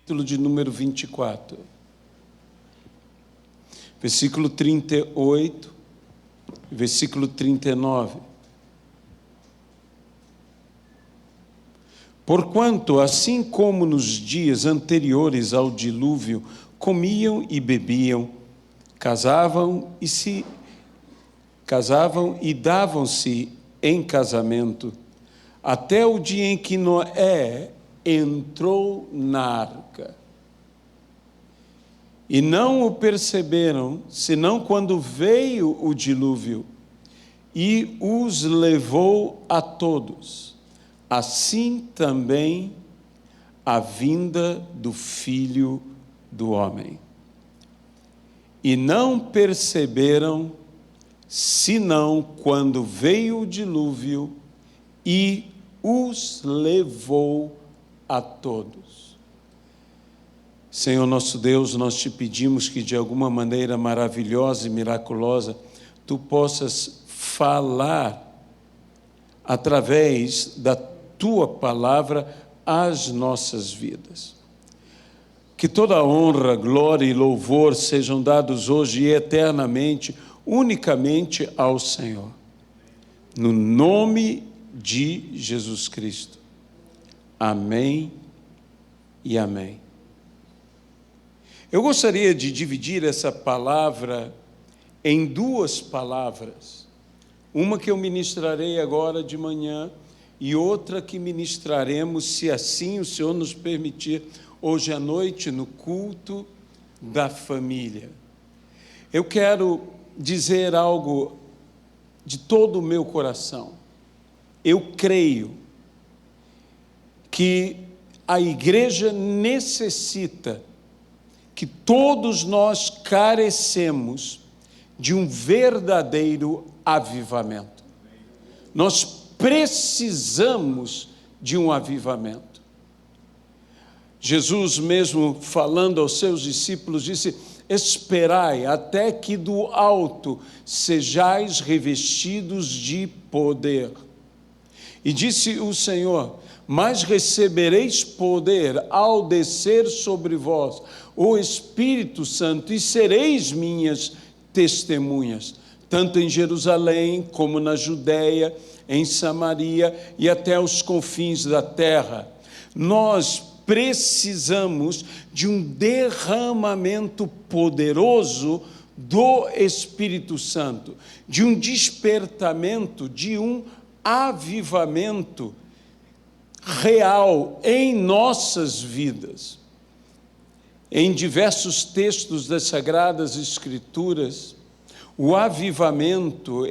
capítulo de número 24, versículo 38, versículo 39. Porquanto, assim como nos dias anteriores ao dilúvio, comiam e bebiam, casavam e davam-se em casamento, até o dia em que Noé entrou na arca. E não o perceberam, senão quando veio o dilúvio e os levou a todos. Assim também a vinda do Filho do Homem. E não perceberam, senão quando veio o dilúvio e os levou a todos. Senhor nosso Deus, nós te pedimos que de alguma maneira maravilhosa e miraculosa, tu possas falar através da tua palavra às nossas vidas. Que toda honra, glória e louvor sejam dados hoje e eternamente, unicamente ao Senhor. No nome de Jesus Cristo. Amém e amém. Eu gostaria de dividir essa palavra em duas palavras. Uma que eu ministrarei agora de manhã e outra que ministraremos, se assim o Senhor nos permitir, hoje à noite no culto da família. Eu quero dizer algo de todo o meu coração. Eu creio que a igreja necessita, que todos nós carecemos de um verdadeiro avivamento. Nós precisamos de um avivamento. Jesus mesmo falando aos seus discípulos disse: esperai até que do alto sejais revestidos de poder. E disse o Senhor: mas recebereis poder ao descer sobre vós o Espírito Santo, e sereis minhas testemunhas, tanto em Jerusalém como na Judéia, em Samaria e até os confins da terra. Nós precisamos de um derramamento poderoso do Espírito Santo, de um despertamento, de um avivamento real em nossas vidas. Em diversos textos das Sagradas Escrituras, o avivamento,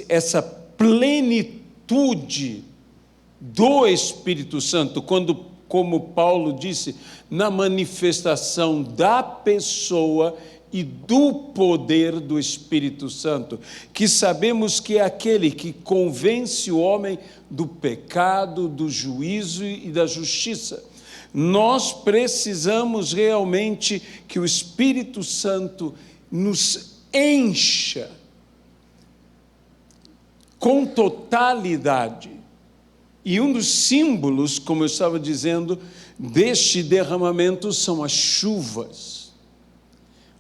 essa plenitude do Espírito Santo, quando, como Paulo disse, na manifestação da pessoa e do poder do Espírito Santo, que sabemos que é aquele que convence o homem do pecado, do juízo e da justiça. Nós precisamos realmente que o Espírito Santo nos encha com totalidade. E um dos símbolos, como eu estava dizendo, deste derramamento são as chuvas.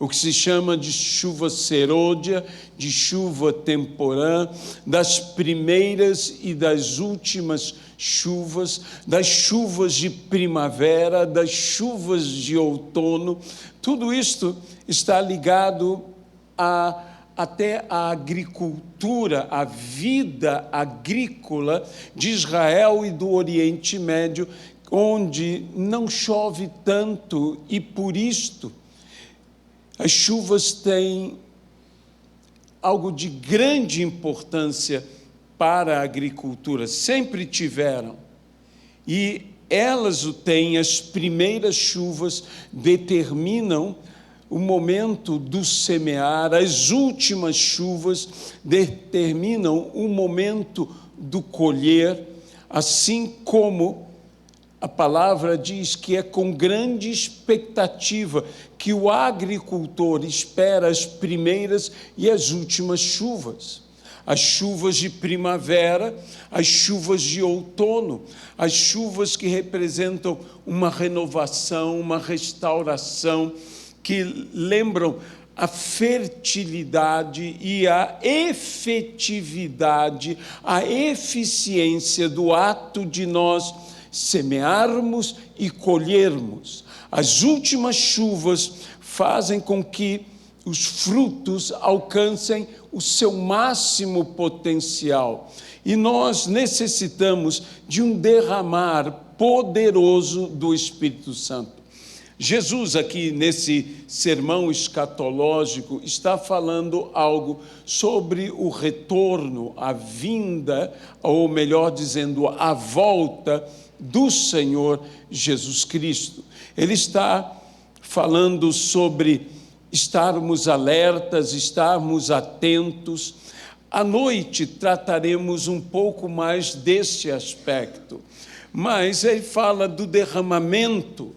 O que se chama de chuva serôdia, de chuva temporã, das primeiras e das últimas chuvas, das chuvas de primavera, das chuvas de outono. Tudo isto está ligado até a agricultura, a vida agrícola de Israel e do Oriente Médio, onde não chove tanto e por isto as chuvas têm algo de grande importância para a agricultura, sempre tiveram. E elas o têm, as primeiras chuvas determinam o momento do semear, as últimas chuvas determinam o momento do colher, assim como a palavra diz que é com grande expectativa que o agricultor espera as primeiras e as últimas chuvas. as chuvas de primavera, as chuvas de outono, as chuvas que representam uma renovação, uma restauração, que lembram a fertilidade e a efetividade, a eficiência do ato de nós semearmos e colhermos. As últimas chuvas fazem com que os frutos alcancem o seu máximo potencial. E nós necessitamos de um derramar poderoso do Espírito Santo. Jesus, aqui nesse sermão escatológico, está falando algo sobre o retorno, a vinda, ou melhor dizendo, a volta do Senhor Jesus Cristo. Ele está falando sobre estarmos alertas, estarmos atentos. À noite trataremos um pouco mais desse aspecto, mas ele fala do derramamento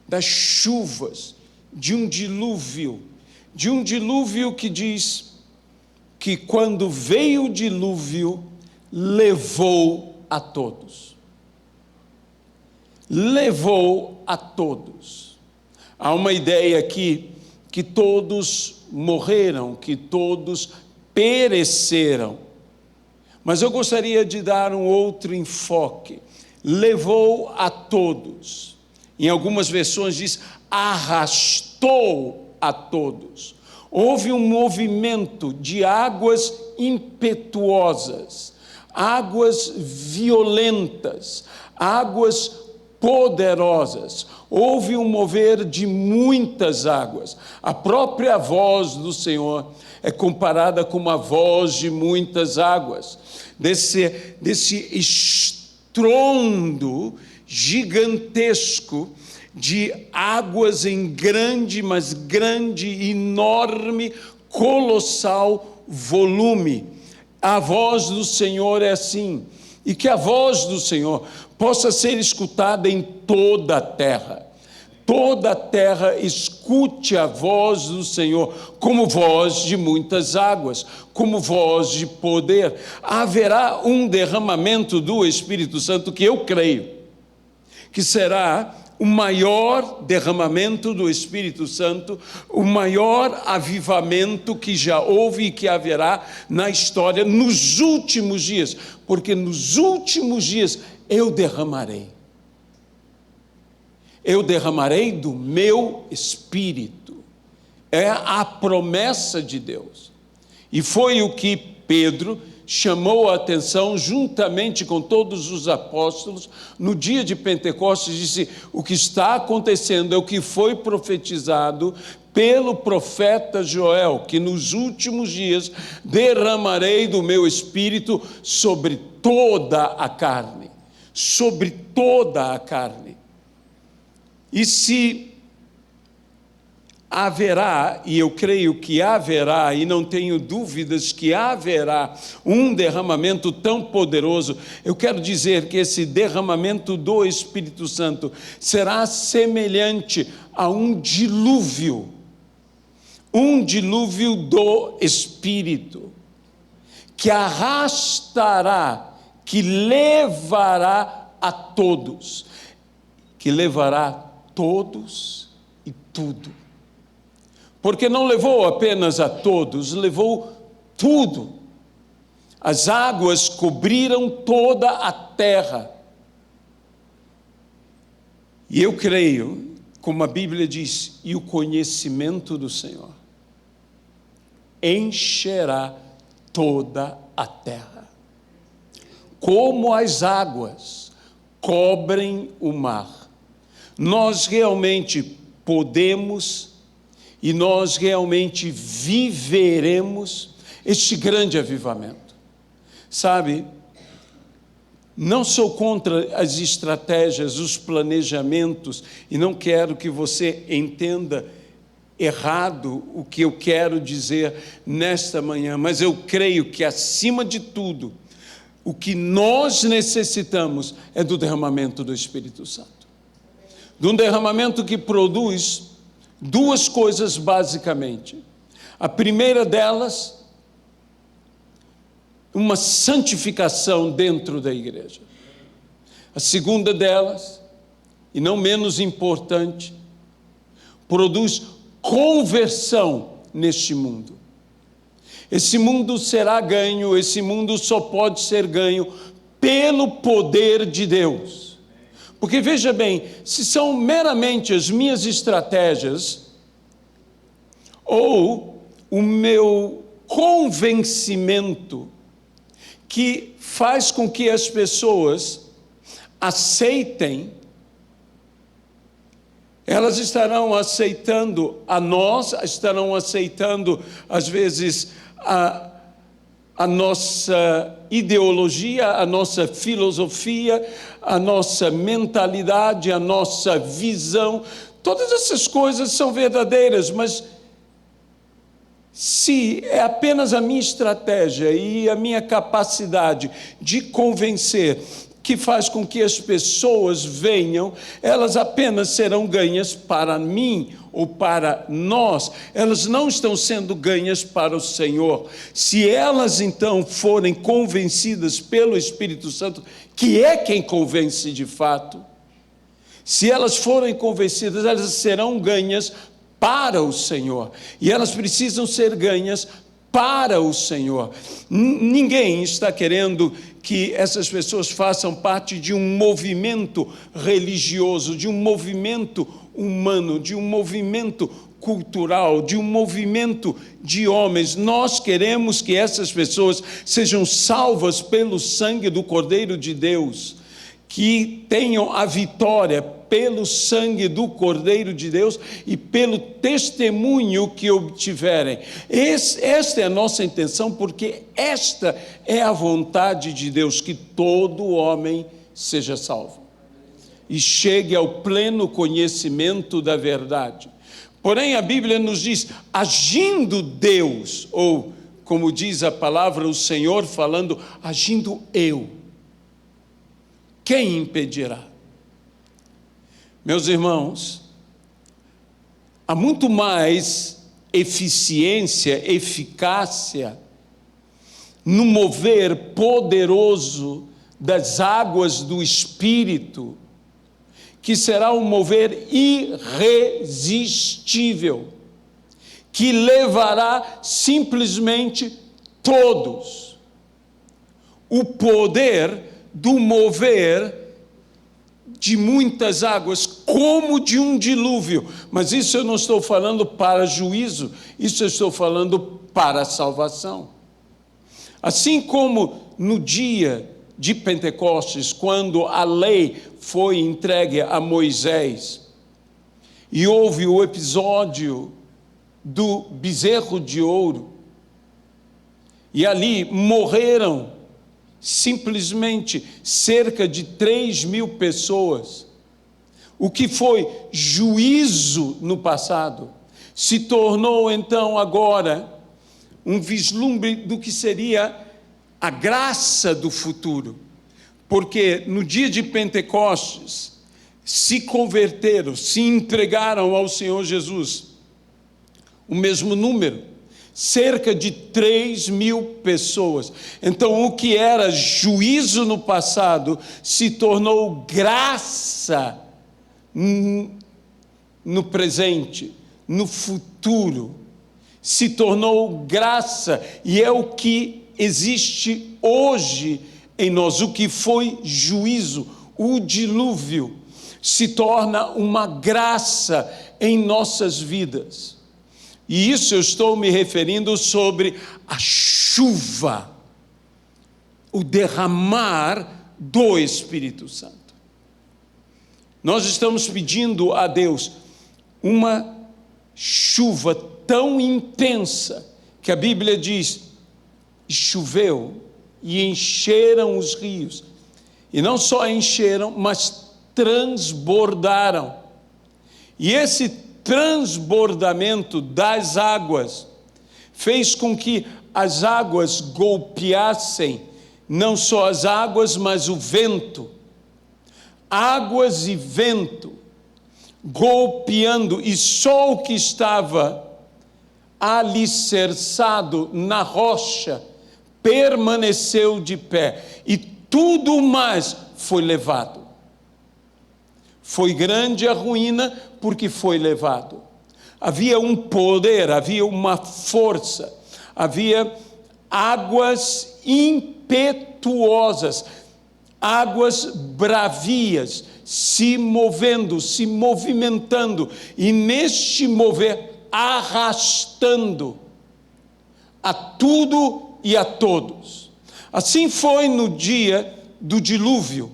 das chuvas, de um dilúvio que diz que quando veio o dilúvio, levou a todos. Levou a todos. Há uma ideia aqui que todos morreram, que todos pereceram. Mas eu gostaria de dar um outro enfoque. Levou a todos. Em algumas versões diz, arrastou a todos. Houve um movimento de águas impetuosas, águas violentas, águas poderosas. Houve um mover de muitas águas. A própria voz do Senhor é comparada com uma voz de muitas águas. Desse estrondo gigantesco de águas em grande, mas grande, enorme, colossal volume. A voz do Senhor é assim, e que a voz do Senhor possa ser escutada em toda a terra. Toda a terra escute a voz do Senhor como voz de muitas águas, como voz de poder. Haverá um derramamento do Espírito Santo que eu creio que será o maior derramamento do Espírito Santo, o maior avivamento que já houve e que haverá na história nos últimos dias, porque nos últimos dias eu derramarei do meu Espírito. É a promessa de Deus. E foi o que Pedro chamou a atenção juntamente com todos os apóstolos no dia de Pentecostes. Disse, o que está acontecendo é o que foi profetizado pelo profeta Joel, que nos últimos dias derramarei do meu Espírito sobre toda a carne, sobre toda a carne. E se haverá, e eu creio que haverá, e não tenho dúvidas que haverá um derramamento tão poderoso, eu quero dizer que esse derramamento do Espírito Santo será semelhante a um dilúvio do Espírito, que arrastará, que levará a todos, que levará todos e tudo. Porque não levou apenas a todos, levou tudo. As águas cobriram toda a terra. E eu creio, como a Bíblia diz, e o conhecimento do Senhor encherá toda a terra. Como as águas cobrem o mar. Nós realmente podemos e nós realmente viveremos este grande avivamento. Sabe, não sou contra as estratégias, os planejamentos, e não quero que você entenda errado o que eu quero dizer nesta manhã, mas eu creio que, acima de tudo, o que nós necessitamos é do derramamento do Espírito Santo. De um derramamento que produz duas coisas basicamente. A primeira delas, uma santificação dentro da igreja. A segunda delas, e não menos importante, produz conversão neste mundo. Esse mundo será ganho, esse mundo só pode ser ganho pelo poder de Deus. Porque veja bem, se são meramente as minhas estratégias ou o meu convencimento que faz com que as pessoas aceitem, elas estarão aceitando a nós, estarão aceitando, às vezes, a nossa ideologia, a nossa filosofia, a nossa mentalidade, a nossa visão. Todas essas coisas são verdadeiras, mas se é apenas a minha estratégia e a minha capacidade de convencer que faz com que as pessoas venham, elas apenas serão ganhas para mim ou para nós. Elas não estão sendo ganhas para o Senhor. Se elas então forem convencidas pelo Espírito Santo, que é quem convence de fato, se elas forem convencidas, elas serão ganhas para o Senhor. E elas precisam ser ganhas para o Senhor. Ninguém está querendo que essas pessoas façam parte de um movimento religioso, de um movimento humano, de um movimento cultural, de um movimento de homens. Nós queremos que essas pessoas sejam salvas pelo sangue do Cordeiro de Deus, que tenham a vitória pelo sangue do Cordeiro de Deus e pelo testemunho que obtiverem. Esta é a nossa intenção, porque esta é a vontade de Deus, que todo homem seja salvo e chegue ao pleno conhecimento da verdade. Porém, a Bíblia nos diz, agindo Deus, ou como diz a palavra, o Senhor falando, agindo eu, quem impedirá? Meus irmãos, há muito mais eficiência, eficácia no mover poderoso das águas do Espírito, que será um mover irresistível, que levará simplesmente todos. O poder do mover de muitas águas, como de um dilúvio. Mas isso eu não estou falando para juízo, isso eu estou falando para a salvação. Assim como no dia de Pentecostes, quando a lei foi entregue a Moisés, e houve o episódio do bezerro de ouro, e ali morreram simplesmente cerca de 3.000 pessoas. O que foi juízo no passado se tornou então agora um vislumbre do que seria a graça do futuro, porque no dia de Pentecostes se converteram, se entregaram ao Senhor Jesus, o mesmo número, cerca de 3.000 pessoas. Então, o que era juízo no passado se tornou graça no presente, no futuro. Se tornou graça, e é o que existe hoje em nós. O que foi juízo, o dilúvio, se torna uma graça em nossas vidas. E isso eu estou me referindo sobre a chuva, o derramar do Espírito Santo. Nós estamos pedindo a Deus uma chuva tão intensa que a Bíblia diz, choveu e encheram os rios. E não só encheram, mas transbordaram. E esse transbordamento das águas fez com que as águas golpeassem não só as águas, mas o vento. Águas e vento golpeando, e só o que estava alicerçado na rocha permaneceu de pé, e tudo mais foi levado. Foi grande a ruína, porque foi levado. Havia um poder, havia uma força, havia águas impetuosas, águas bravias, se movendo, se movimentando, e neste mover, arrastando a tudo e a todos. Assim foi no dia do dilúvio.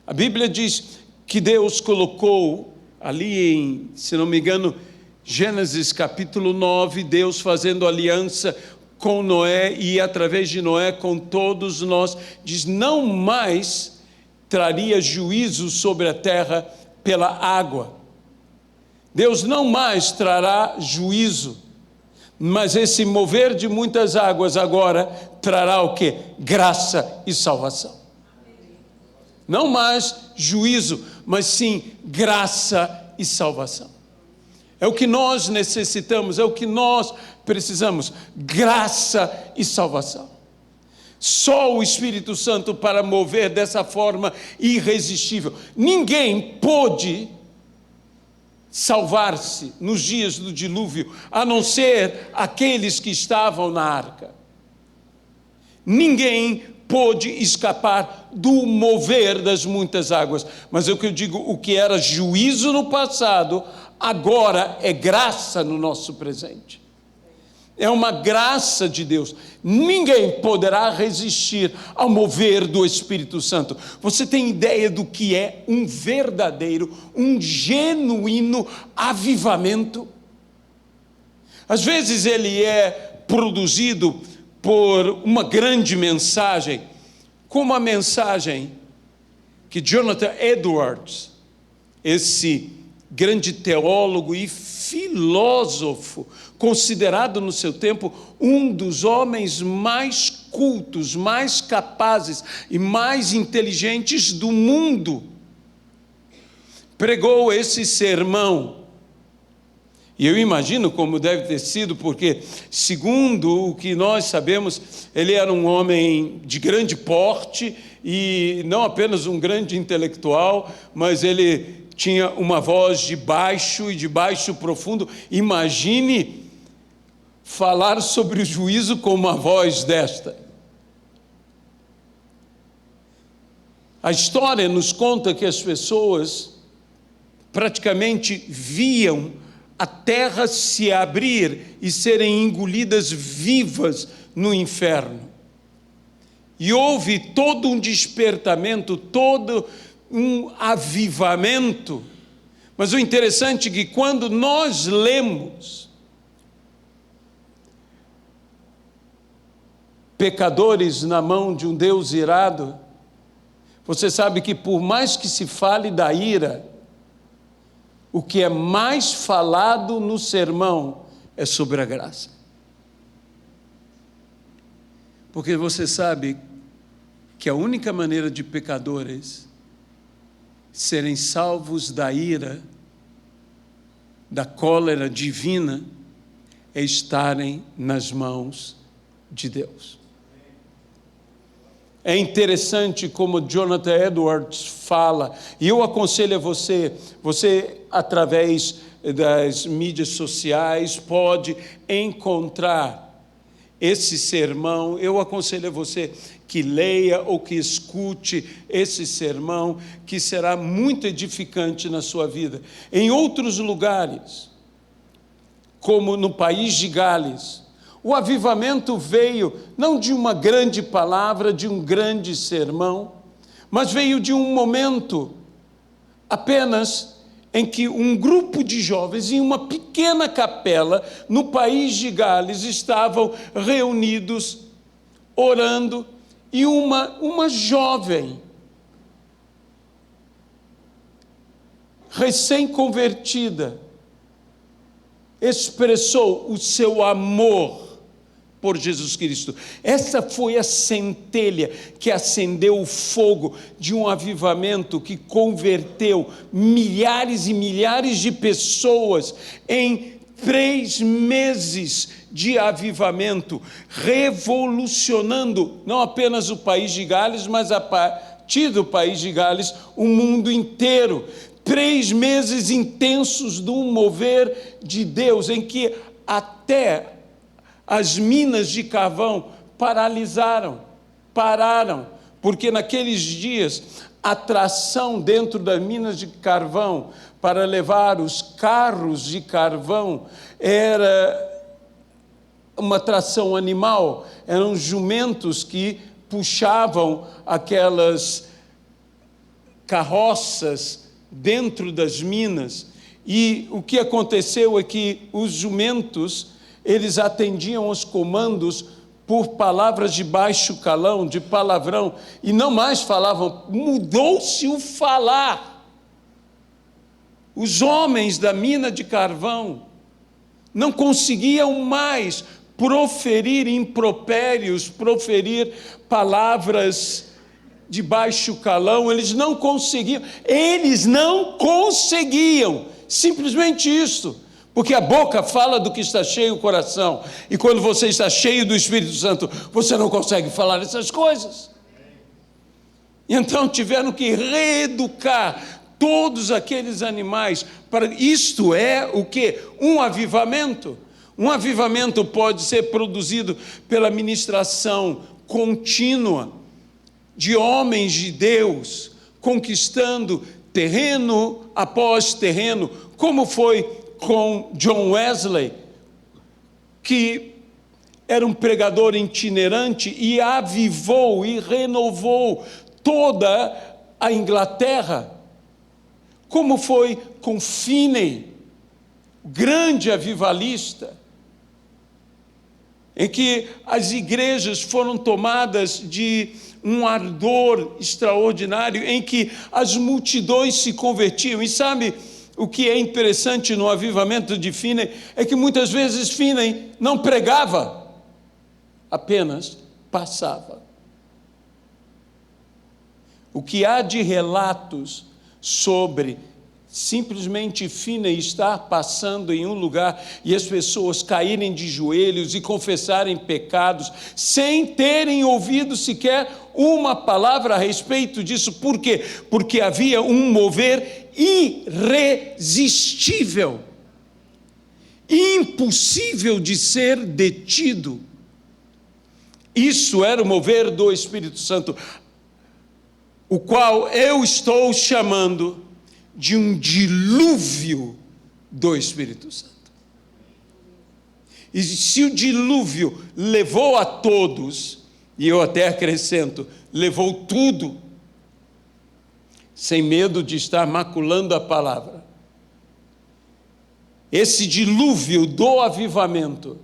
A Bíblia diz que Deus colocou ali em, se não me engano, Gênesis capítulo 9, Deus fazendo aliança com Noé e através de Noé com todos nós, diz: não mais traria juízo sobre a terra pela água. Deus não mais trará juízo, mas esse mover de muitas águas agora trará o quê? Graça e salvação. Não mais juízo, mas sim graça e salvação. É o que nós necessitamos, é o que nós precisamos, graça e salvação. Só o Espírito Santo para mover dessa forma irresistível. Ninguém pôde salvar-se nos dias do dilúvio, a não ser aqueles que estavam na arca. Ninguém pôde escapar do mover das muitas águas. Mas é o que eu digo, o que era juízo no passado, agora é graça no nosso presente. É uma graça de Deus. Ninguém poderá resistir ao mover do Espírito Santo. Você tem ideia do que é um verdadeiro, um genuíno avivamento? Às vezes ele é produzido por uma grande mensagem, como a mensagem que Jonathan Edwards, esse grande teólogo e filósofo, considerado no seu tempo um dos homens mais cultos, mais capazes e mais inteligentes do mundo, pregou esse sermão. E eu imagino como deve ter sido, porque, segundo o que nós sabemos, ele era um homem de grande porte, e não apenas um grande intelectual, mas ele tinha uma voz de baixo e de baixo profundo. Imagine falar sobre o juízo com uma voz desta. A história nos conta que as pessoas praticamente viam a terra se abrir e serem engolidas vivas no inferno. E houve todo um despertamento, todo um avivamento. Mas o interessante é que quando nós lemos pecadores na mão de um Deus irado, você sabe que por mais que se fale da ira, o que é mais falado no sermão é sobre a graça. Porque você sabe que a única maneira de pecadores serem salvos da ira, da cólera divina, é estarem nas mãos de Deus. É interessante como Jonathan Edwards fala, e eu aconselho a você através das mídias sociais pode encontrar esse sermão. Eu aconselho a você que leia ou que escute esse sermão, que será muito edificante na sua vida. Em outros lugares, como no país de Gales, o avivamento veio não de uma grande palavra, de um grande sermão, mas veio de um momento apenas em que um grupo de jovens em uma pequena capela no país de Gales estavam reunidos, orando, e uma jovem recém-convertida expressou o seu amor por Jesus Cristo. Essa foi a centelha que acendeu o fogo de um avivamento que converteu milhares e milhares de pessoas em 3 meses de avivamento, revolucionando não apenas o país de Gales, mas a partir do país de Gales, o mundo inteiro. 3 meses intensos do mover de Deus, em que até as minas de carvão pararam, porque naqueles dias a tração dentro das minas de carvão para levar os carros de carvão era uma tração animal, eram jumentos que puxavam aquelas carroças dentro das minas. E o que aconteceu é que os jumentos, eles atendiam aos comandos por palavras de baixo calão, de palavrão, e não mais falavam, mudou-se o falar. Os homens da mina de carvão não conseguiam mais proferir impropérios, proferir palavras de baixo calão, eles não conseguiam, simplesmente isso, porque a boca fala do que está cheio o coração, e quando você está cheio do Espírito Santo, você não consegue falar essas coisas. Então tiveram que reeducar todos aqueles animais, isto é o quê? Um avivamento. Um avivamento pode ser produzido pela ministração contínua de homens de Deus, conquistando terreno após terreno, como foi com John Wesley, que era um pregador itinerante e avivou e renovou toda a Inglaterra. Como foi com Finney, grande avivalista, em que as igrejas foram tomadas de um ardor extraordinário, em que as multidões se convertiam. E sabe o que é interessante no avivamento de Finney? É que muitas vezes Finney não pregava, apenas passava. O que há de relatos sobre simplesmente Finney estar passando em um lugar e as pessoas caírem de joelhos e confessarem pecados, sem terem ouvido sequer uma palavra a respeito disso. Por quê? Porque havia um mover irresistível, impossível de ser detido. Isso era o mover do Espírito Santo, o qual eu estou chamando de um dilúvio do Espírito Santo. E se o dilúvio levou a todos, e eu até acrescento, levou tudo, sem medo de estar maculando a palavra, esse dilúvio do avivamento,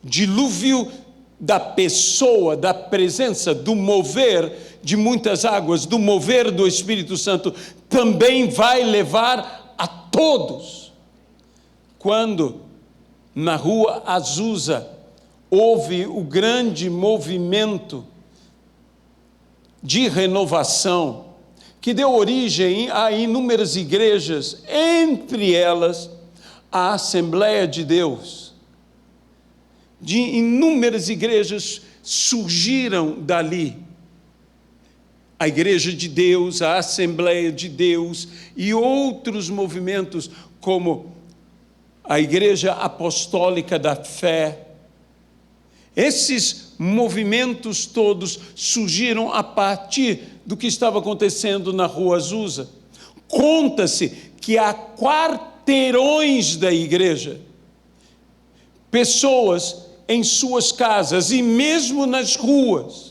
dilúvio da pessoa, da presença, do mover de muitas águas, do mover do Espírito Santo, também vai levar a todos. Quando na rua Azusa houve o grande movimento de renovação, que deu origem a inúmeras igrejas, entre elas a Assembleia de Deus. De inúmeras igrejas surgiram dali. A Igreja de Deus, a Assembleia de Deus e outros movimentos, como a Igreja Apostólica da Fé. Esses movimentos todos surgiram a partir do que estava acontecendo na Rua Azusa. Conta-se que há quarteirões da igreja, pessoas em suas casas e mesmo nas ruas,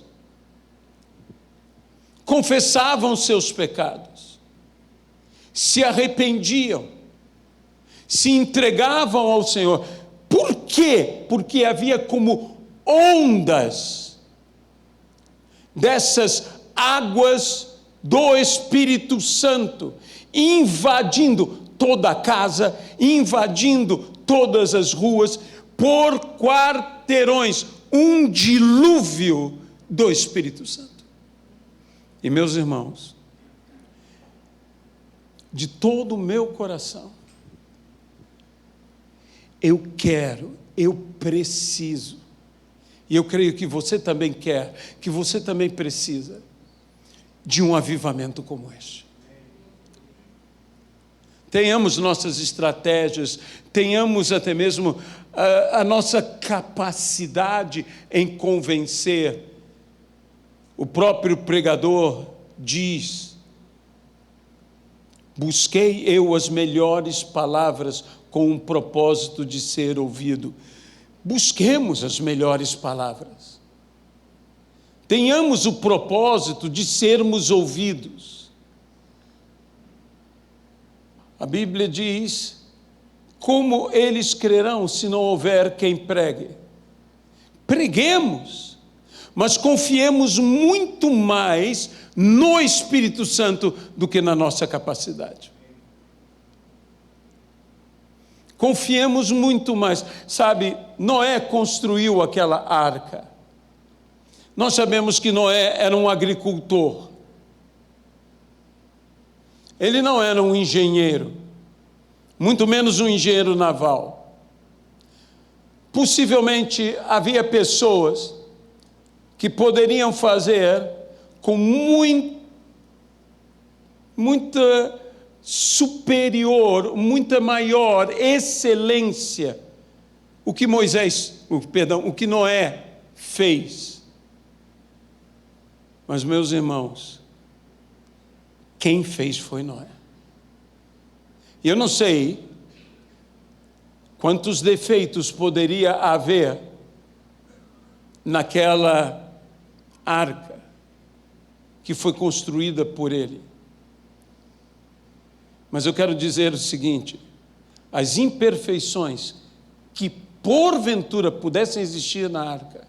confessavam seus pecados, se arrependiam, se entregavam ao Senhor. Por quê? Porque havia como ondas dessas águas do Espírito Santo invadindo toda a casa, invadindo todas as ruas, por quarteirões, um dilúvio do Espírito Santo. E meus irmãos, de todo o meu coração, eu quero, eu preciso. E eu creio que você também quer, que você também precisa de um avivamento como este. Tenhamos nossas estratégias, tenhamos até mesmo a nossa capacidade em convencer. O próprio pregador diz: busquei eu as melhores palavras com um propósito de ser ouvido. Busquemos as melhores palavras. Tenhamos o propósito de sermos ouvidos. A Bíblia diz: como eles crerão se não houver quem pregue? Preguemos, mas confiemos muito mais no Espírito Santo do que na nossa capacidade. Confiemos muito mais. Sabe, Noé construiu aquela arca. Nós sabemos que Noé era um agricultor. Ele não era um engenheiro, muito menos um engenheiro naval. Possivelmente havia pessoas que poderiam fazer com muita superior, muita maior excelência o que o que Noé fez. Mas, meus irmãos, quem fez foi Noé. E eu não sei quantos defeitos poderia haver naquela arca que foi construída por ele. Mas eu quero dizer o seguinte: as imperfeições que porventura pudessem existir na arca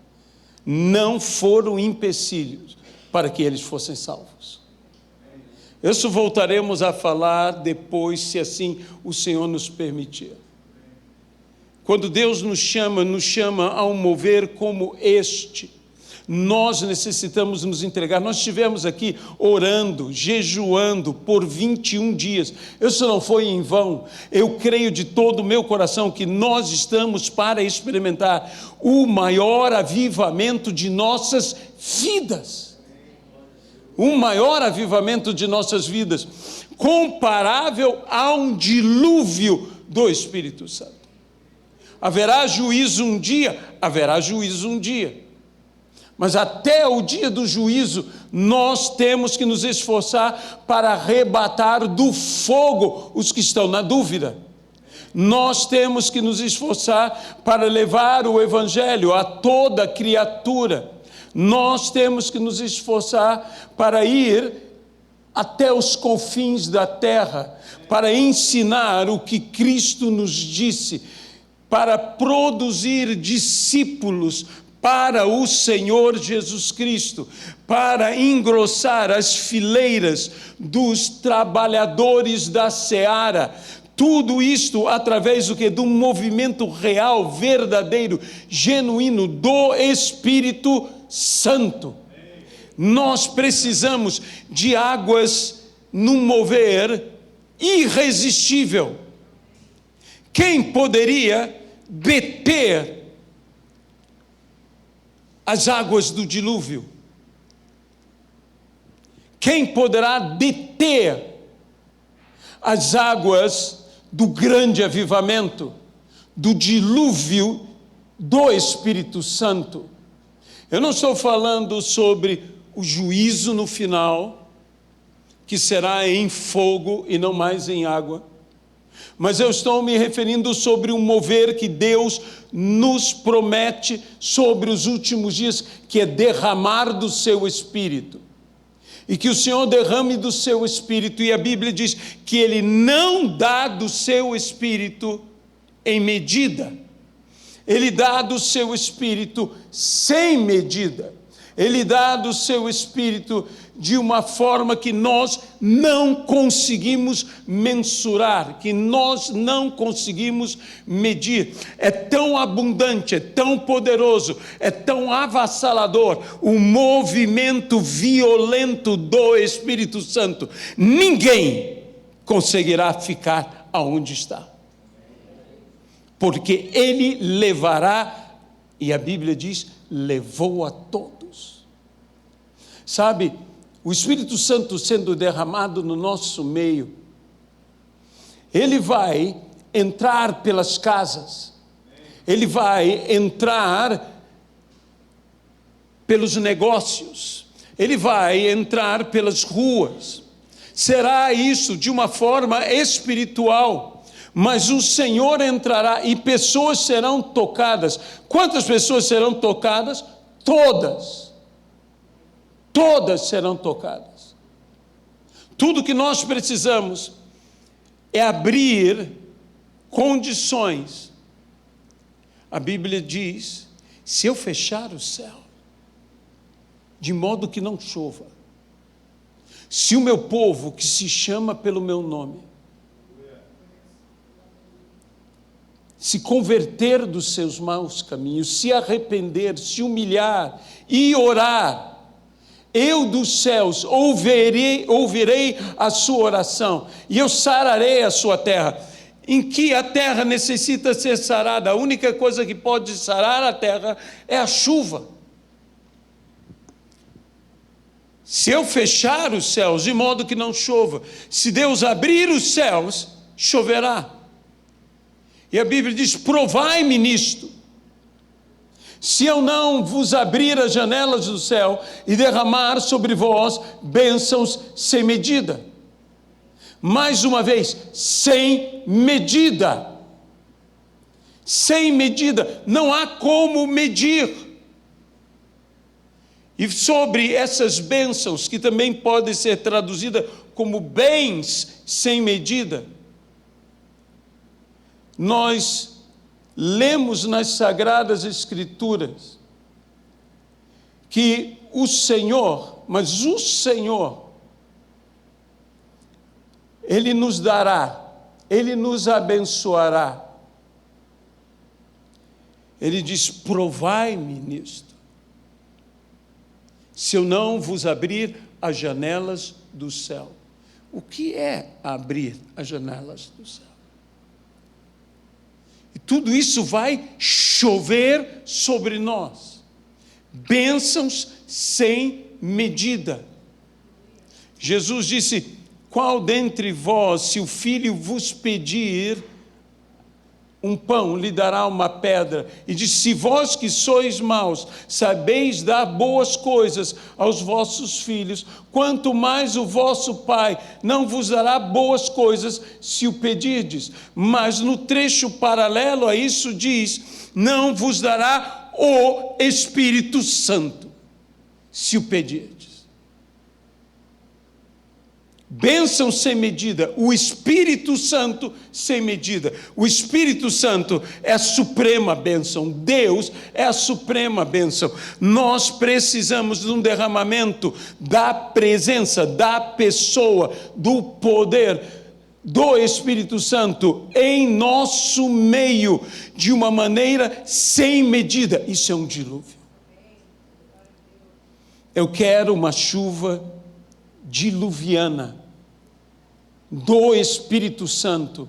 não foram empecilhos para que eles fossem salvos. Isso voltaremos a falar depois, se assim o Senhor nos permitir. Quando Deus nos chama a um mover como este, nós necessitamos nos entregar. Nós estivemos aqui orando, jejuando por 21 dias. Isso não foi em vão. Eu creio de todo o meu coração que nós estamos para experimentar o maior avivamento de nossas vidas. Um maior avivamento de nossas vidas, comparável a um dilúvio do Espírito Santo. Haverá juízo um dia? Haverá juízo um dia. Mas até o dia do juízo, nós temos que nos esforçar para arrebatar do fogo os que estão na dúvida. Nós temos que nos esforçar para levar o Evangelho a toda criatura. Nós temos que nos esforçar para ir até os confins da terra, para ensinar o que Cristo nos disse, para produzir discípulos para o Senhor Jesus Cristo, para engrossar as fileiras dos trabalhadores da seara. Tudo isto através do que? De um movimento real, verdadeiro, genuíno do Espírito Santo. Nós precisamos de águas num mover irresistível. Quem poderia deter as águas do dilúvio? Quem poderá deter as águas do grande avivamento, do dilúvio do Espírito Santo? Eu não estou falando sobre o juízo no final, que será em fogo e não mais em água, mas eu estou me referindo sobre um mover que Deus nos promete sobre os últimos dias, que é derramar do seu Espírito. E que o Senhor derrame do seu Espírito, e a Bíblia diz que Ele não dá do seu Espírito em medida. Ele dá do seu Espírito sem medida. Ele dá do seu Espírito de uma forma que nós não conseguimos mensurar, que nós não conseguimos medir. É tão abundante, é tão poderoso, é tão avassalador o movimento violento do Espírito Santo. Ninguém conseguirá ficar aonde está. porque Ele levará, e a Bíblia diz, levou a todos. Sabe, o Espírito Santo sendo derramado no nosso meio, Ele vai entrar pelas casas, Ele vai entrar pelos negócios, Ele vai entrar pelas ruas. Será isso de uma forma espiritual, mas o Senhor entrará e pessoas serão tocadas. Quantas pessoas serão tocadas? Todas. Todas serão tocadas. Tudo que nós precisamos é abrir condições. A Bíblia diz: se eu fechar o céu, de modo que não chova, se o meu povo, que se chama pelo meu nome, se converter dos seus maus caminhos, se arrepender, se humilhar e orar, eu dos céus ouvirei a sua oração e eu sararei a sua terra. Em que a terra necessita ser sarada? A única coisa que pode sarar a terra é a chuva. Se eu fechar os céus de modo que não chova, se Deus abrir os céus, choverá. E a Bíblia diz: provai-me nisto. Se eu não vos abrir as janelas do céu e derramar sobre vós bênçãos sem medida. Mais uma vez, sem medida. Sem medida. Não há como medir. E sobre essas bênçãos, que também podem ser traduzidas como bens sem medida, nós lemos nas Sagradas Escrituras que o Senhor, mas o Senhor, Ele nos dará, Ele nos abençoará. Ele diz: provai-me nisto, se eu não vos abrir as janelas do céu. O que é abrir as janelas do céu? E tudo isso vai chover sobre nós. Bênçãos sem medida. Jesus disse: qual dentre vós, se o filho vos pedir um pão, lhe dará uma pedra? E disse: se vós que sois maus, sabeis dar boas coisas aos vossos filhos, quanto mais o vosso Pai não vos dará boas coisas se o pedirdes. Mas no trecho paralelo a isso diz: não vos dará o Espírito Santo se o pedirdes. Bênção sem medida, o Espírito Santo sem medida. O Espírito Santo é a suprema bênção, Deus é a suprema bênção. Nós precisamos de um derramamento da presença, da pessoa, do poder do Espírito Santo em nosso meio, de uma maneira sem medida. Isso é um dilúvio. Eu quero uma chuva diluviana do Espírito Santo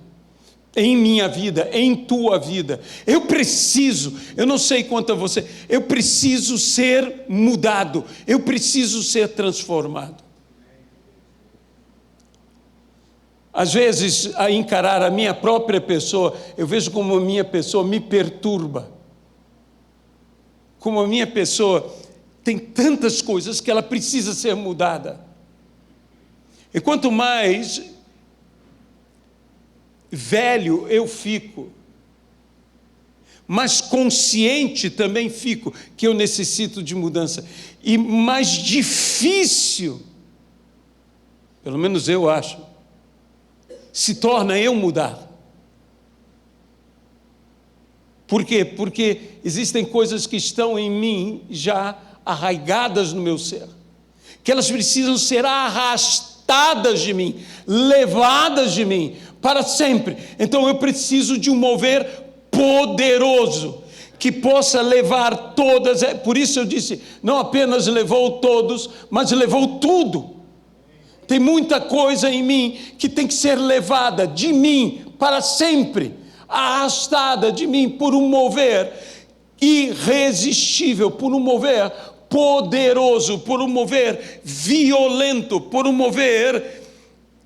em minha vida, em tua vida. Eu não sei quanto a você, eu preciso ser mudado, eu preciso ser transformado. Às vezes, a encarar a minha própria pessoa, eu vejo como a minha pessoa me perturba, como a minha pessoa tem tantas coisas que ela precisa ser mudada. E quanto mais velho eu fico, mais consciente também fico que eu necessito de mudança. E mais difícil, pelo menos eu acho, se torna eu mudar. Por quê? Porque existem coisas que estão em mim já arraigadas no meu ser, que elas precisam ser arrastadas de mim, levadas de mim, para sempre. Então eu preciso de um mover poderoso, que possa levar todas. Por isso eu disse, não apenas levou todos, mas levou tudo. Tem muita coisa em mim que tem que ser levada de mim para sempre. arrastada de mim por um mover irresistível, por um mover poderoso, por um mover violento, por um mover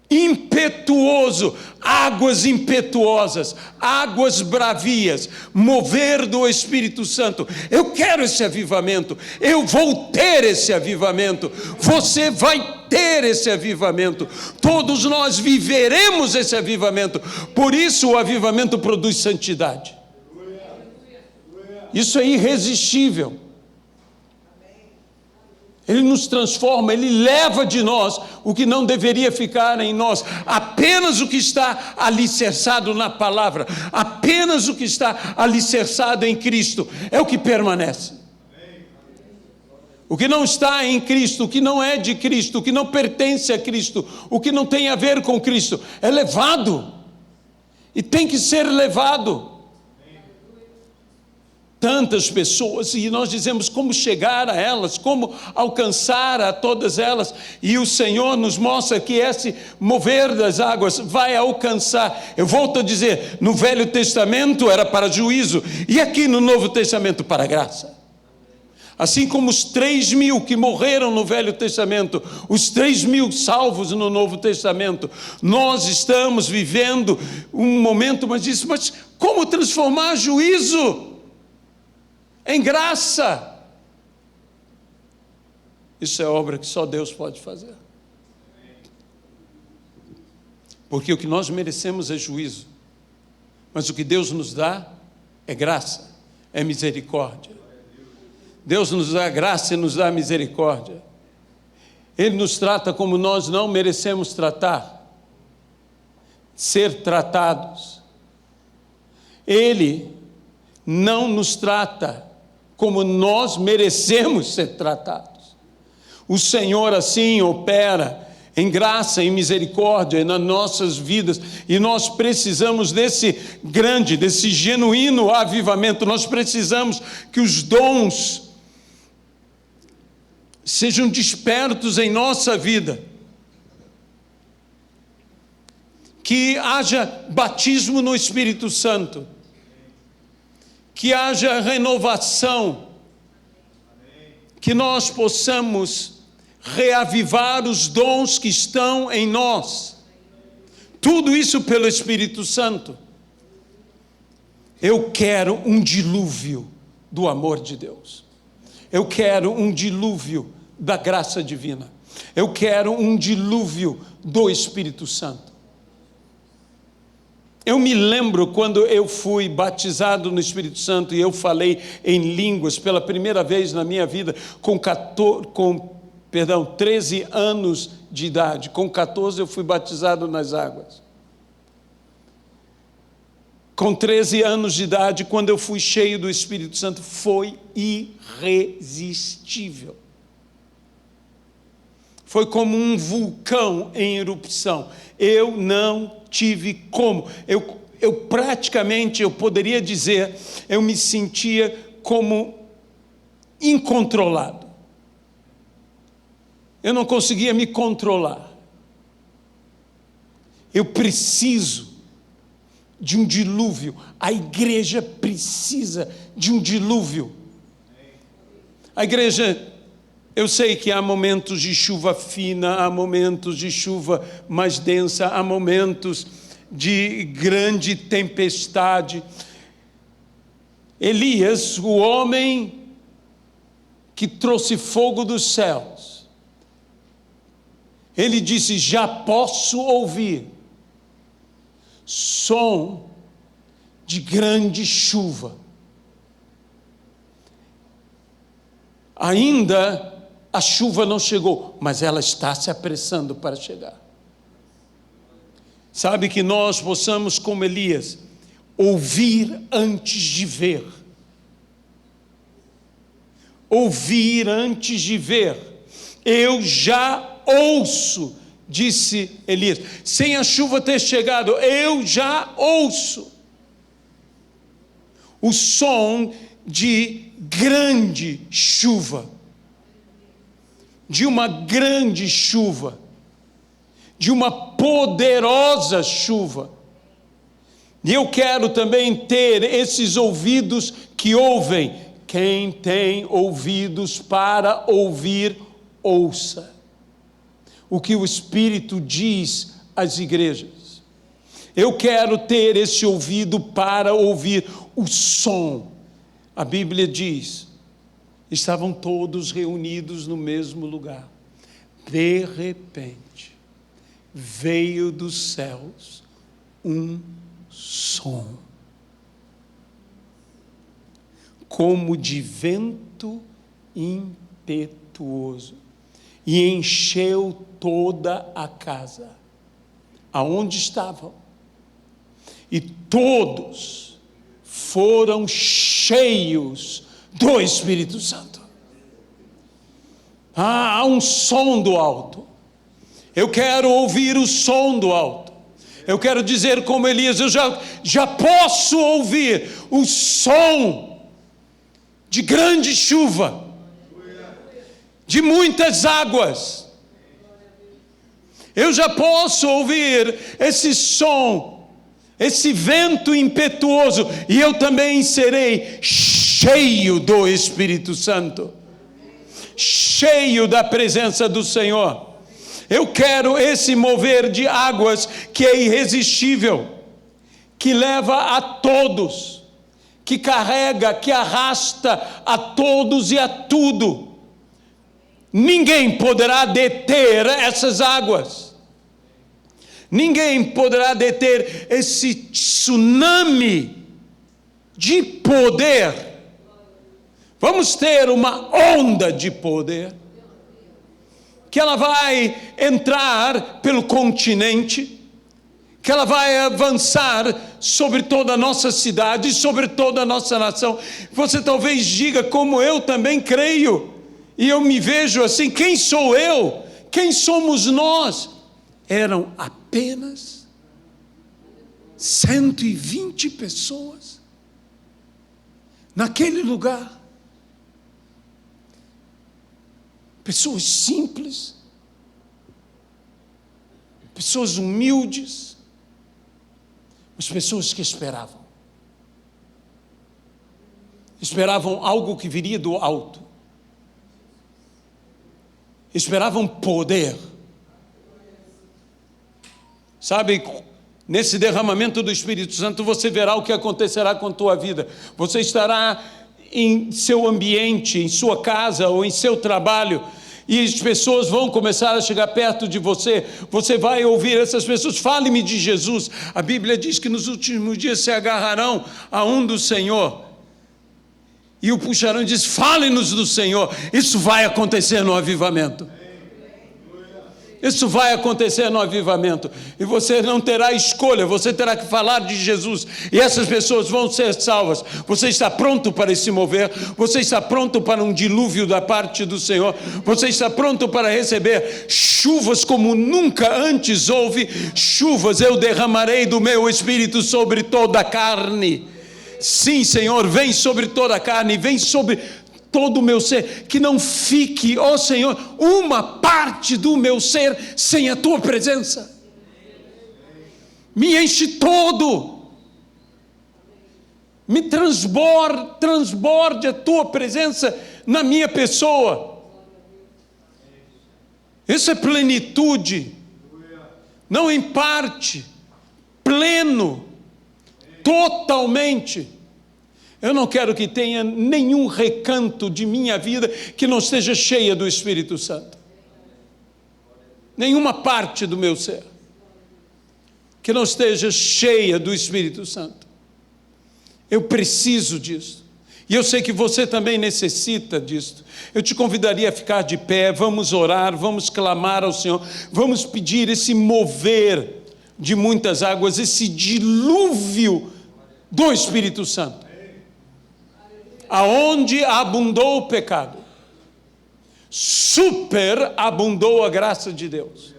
impetuoso, águas impetuosas, águas bravias, mover do Espírito Santo. Eu quero esse avivamento, eu vou ter esse avivamento, você vai ter esse avivamento, todos nós viveremos esse avivamento. Por isso o avivamento produz santidade. Isso é irresistível. Ele nos transforma, Ele leva de nós o que não deveria ficar em nós. Apenas o que está alicerçado na palavra, apenas o que está alicerçado em Cristo é o que permanece. O que não está em Cristo, o que não é de Cristo, o que não pertence a Cristo, o que não tem a ver com Cristo, é levado. E tem que ser levado. Tantas pessoas, e nós dizemos como chegar a elas, como alcançar a todas elas, e o Senhor nos mostra que esse mover das águas vai alcançar. Eu volto a dizer, no Velho Testamento era para juízo, e aqui no Novo Testamento para graça. Assim como os 3.000 que morreram no Velho Testamento, os 3.000 salvos no Novo Testamento, nós estamos vivendo um momento, mas como transformar juízo em graça? Isso é obra que só Deus pode fazer. Porque o que nós merecemos é juízo, mas o que Deus nos dá é graça, é misericórdia. Deus nos dá graça e nos dá misericórdia. Ele nos trata como nós não merecemos ser tratados. Ele não nos trata como nós merecemos ser tratados. O Senhor assim opera em graça e misericórdia nas nossas vidas, e nós precisamos desse grande, desse genuíno avivamento. Nós precisamos que os dons sejam despertos em nossa vida, que haja batismo no Espírito Santo, que haja renovação, que nós possamos reavivar os dons que estão em nós, tudo isso pelo Espírito Santo. Eu quero um dilúvio do amor de Deus, eu quero um dilúvio da graça divina, eu quero um dilúvio do Espírito Santo. Eu me lembro quando eu fui batizado no Espírito Santo e eu falei em línguas pela primeira vez na minha vida com 13 anos de idade. Com 14 eu fui batizado nas águas. Com 13 anos de idade, quando eu fui cheio do Espírito Santo, foi irresistível. Foi como um vulcão em erupção. Eu não tive como. Eu praticamente, eu poderia dizer, eu me sentia como incontrolado. Eu não conseguia me controlar. Eu preciso de um dilúvio. A igreja precisa de um dilúvio. A igreja... Eu sei que há momentos de chuva fina, há momentos de chuva mais densa, há momentos de grande tempestade. Elias, o homem que trouxe fogo dos céus, ele disse: já posso ouvir som de grande chuva. Ainda a chuva não chegou, mas ela está se apressando para chegar. Sabe, que nós possamos, como Elias, ouvir antes de ver. Ouvir antes de ver. Eu já ouço, disse Elias, sem a chuva ter chegado, eu já ouço o som de grande chuva. De uma grande chuva, de uma poderosa chuva, E eu quero também ter esses ouvidos que ouvem. Quem tem ouvidos para ouvir, ouça o que o Espírito diz às igrejas. Eu quero ter esse ouvido para ouvir o som. A Bíblia diz, estavam todos reunidos no mesmo lugar. De repente, veio dos céus um som, como de vento impetuoso, e encheu toda a casa, aonde estavam, e todos foram cheios do Espírito Santo. Há um som do alto. Eu quero ouvir o som do alto. Eu quero dizer como Elias, eu já posso ouvir o som de grande chuva, de muitas águas. Eu já posso ouvir esse som, esse vento impetuoso, e eu também serei cheio do Espírito Santo, cheio da presença do Senhor. Eu quero esse mover de águas que é irresistível, que leva a todos, que carrega, que arrasta a todos e a tudo. Ninguém poderá deter essas águas. Ninguém poderá deter esse tsunami de poder. Vamos ter uma onda de poder, que ela vai entrar pelo continente, que ela vai avançar sobre toda a nossa cidade, sobre toda a nossa nação. Você talvez diga, como eu também creio, e eu me vejo assim, quem sou eu? Quem somos nós? Eram apenas 120 pessoas naquele lugar. Pessoas simples, pessoas humildes, mas pessoas que esperavam algo que viria do alto, esperavam poder. Sabe, nesse derramamento do Espírito Santo você verá o que acontecerá com a tua vida. Você estará em seu ambiente, em sua casa ou em seu trabalho, e as pessoas vão começar a chegar perto de você. Você vai ouvir essas pessoas, fale-me de Jesus. A Bíblia diz que nos últimos dias se agarrarão a um do Senhor e o puxarão e diz, fale-nos do Senhor. Isso vai acontecer no avivamento. Isso vai acontecer no avivamento, e você não terá escolha, você terá que falar de Jesus, e essas pessoas vão ser salvas. Você está pronto para esse mover? Você está pronto para um dilúvio da parte do Senhor? Você está pronto para receber chuvas como nunca antes houve? Chuvas, eu derramarei do meu Espírito sobre toda a carne. Sim, Senhor, vem sobre toda a carne, vem sobre todo o meu ser, que não fique, ó Senhor, uma parte do meu ser sem a Tua presença. Me enche todo, me transborde a Tua presença na minha pessoa. Isso é plenitude, não em parte, pleno, totalmente. Eu não quero que tenha nenhum recanto de minha vida que não esteja cheia do Espírito Santo. Nenhuma parte do meu ser que não esteja cheia do Espírito Santo. Eu preciso disso. E eu sei que você também necessita disso. Eu te convidaria a ficar de pé, vamos orar, vamos clamar ao Senhor, vamos pedir esse mover de muitas águas, esse dilúvio do Espírito Santo. Aonde abundou o pecado, superabundou a graça de Deus.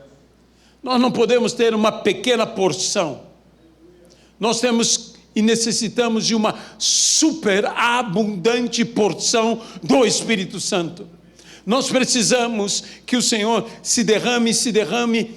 Nós não podemos ter uma pequena porção. Nós temos e necessitamos de uma superabundante porção do Espírito Santo. Nós precisamos que o Senhor se derrame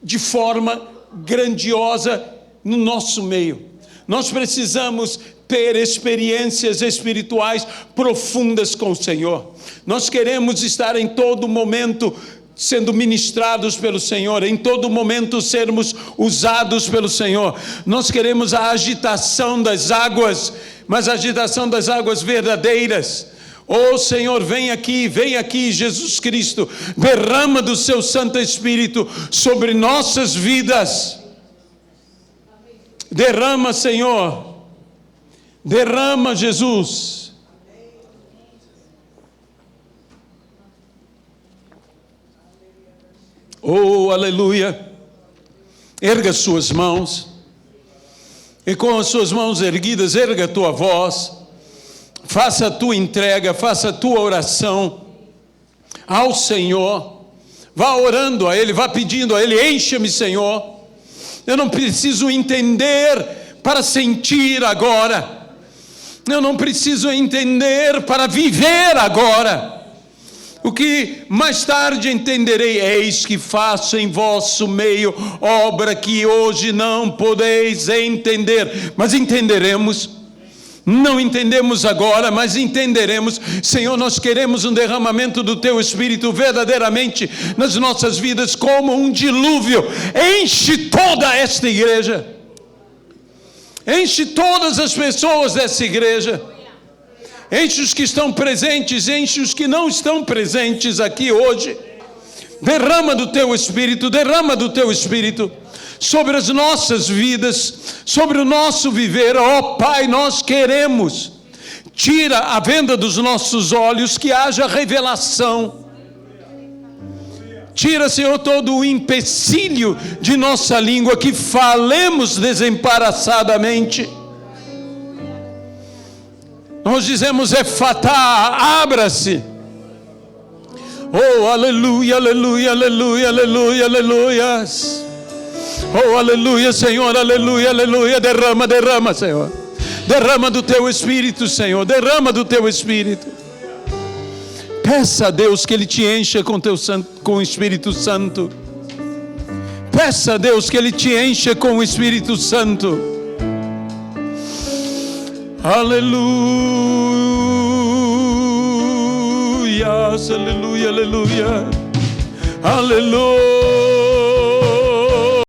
de forma grandiosa no nosso meio. Nós precisamos ter experiências espirituais profundas com o Senhor. Nós queremos estar em todo momento sendo ministrados pelo Senhor, em todo momento sermos usados pelo Senhor. Nós queremos a agitação das águas, mas a agitação das águas verdadeiras. Oh Senhor, vem aqui, Jesus Cristo, derrama do seu Santo Espírito sobre nossas vidas. Derrama, Senhor, derrama, Jesus. Oh, aleluia. Erga suas mãos, e com as suas mãos erguidas, erga a tua voz, faça a tua entrega, faça a tua oração ao Senhor, vá orando a Ele, vá pedindo a Ele, encha-me, Senhor. Eu não preciso entender para sentir agora, eu não preciso entender para viver agora. O que mais tarde entenderei, eis que faço em vosso meio obra que hoje não podeis entender, mas entenderemos. Não entendemos agora, mas entenderemos. Senhor, nós queremos um derramamento do Teu Espírito verdadeiramente nas nossas vidas, como um dilúvio. Enche toda esta igreja, enche todas as pessoas dessa igreja, enche os que estão presentes, enche os que não estão presentes aqui hoje. Derrama do Teu Espírito, derrama do Teu Espírito sobre as nossas vidas, sobre o nosso viver. Ó Pai, nós queremos, tira a venda dos nossos olhos, que haja revelação. Tira, Senhor, todo o empecilho de nossa língua, que falemos desembaraçadamente. Nós dizemos efatá, abra-se. Oh, aleluia, aleluia, aleluia, aleluia, aleluias. Oh, aleluia, Senhor, aleluia, aleluia. Derrama, derrama, Senhor. Derrama do Teu Espírito, Senhor. Derrama do Teu Espírito. Peça a Deus que Ele te encha com o Espírito Santo. Peça a Deus que Ele te encha com o Espírito Santo. Aleluia, aleluia, aleluia. Aleluia.